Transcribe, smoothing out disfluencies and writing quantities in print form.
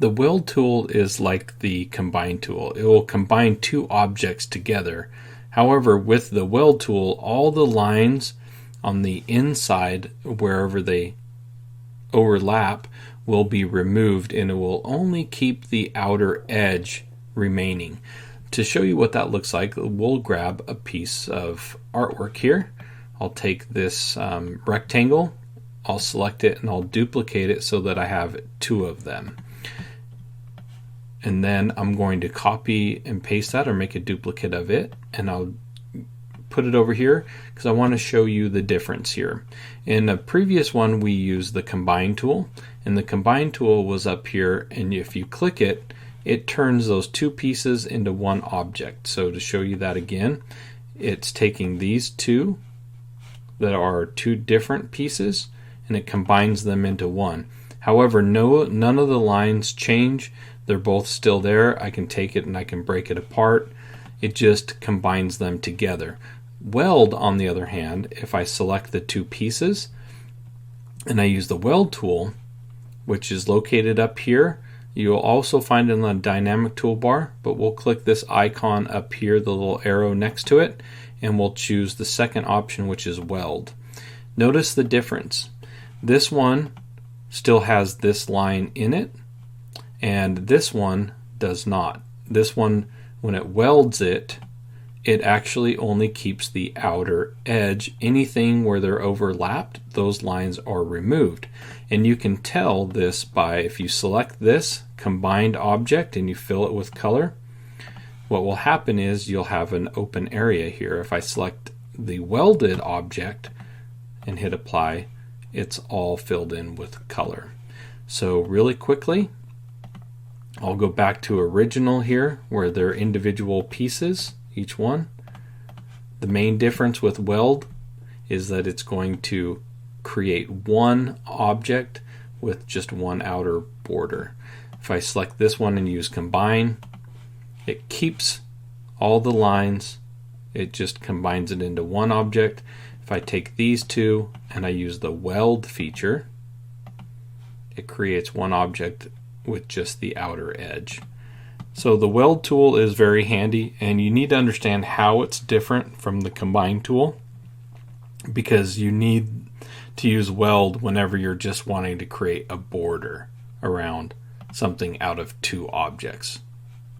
The weld tool is like the combine tool. It will combine two objects together. However, with the weld tool, all the lines on the inside, wherever they overlap, will be removed, and it will only keep the outer edge remaining. To show you what that looks like, we'll grab a piece of artwork here. I'll take this rectangle, I'll select it, and I'll duplicate it so that I have two of them. And then I'm going to copy and paste that, or make a duplicate of it, and I'll put it over here because I want to show you the difference here. In a previous one we used the combine tool, and the combine tool was up here, and if you click it, it turns those two pieces into one object. So to show you that again, it's taking these two that are two different pieces and it combines them into one. However, none of the lines change. They're both still there. I can take it and I can break it apart. It just combines them together. Weld, on the other hand, if I select the two pieces and I use the weld tool, which is located up here, you'll also find it in the dynamic toolbar, but we'll click this icon up here, the little arrow next to it, and we'll choose the second option, which is weld. Notice the difference. This one still has this line in it, and this one does not. This one, when it welds it, it actually only keeps the outer edge. Anything where they're overlapped, those lines are removed. And you can tell this by, if you select this combined object and you fill it with color, what will happen is you'll have an open area here. If I select the welded object and hit apply, it's all filled in with color. So really quickly, I'll go back to original here where they're individual pieces, each one. The main difference with weld is that it's going to create one object with just one outer border. If I select this one and use combine, it keeps all the lines, it just combines it into one object. If I take these two and I use the weld feature, it creates one object with just the outer edge. So the weld tool is very handy, and you need to understand how it's different from the combine tool, because you need to use weld whenever you're just wanting to create a border around something out of two objects.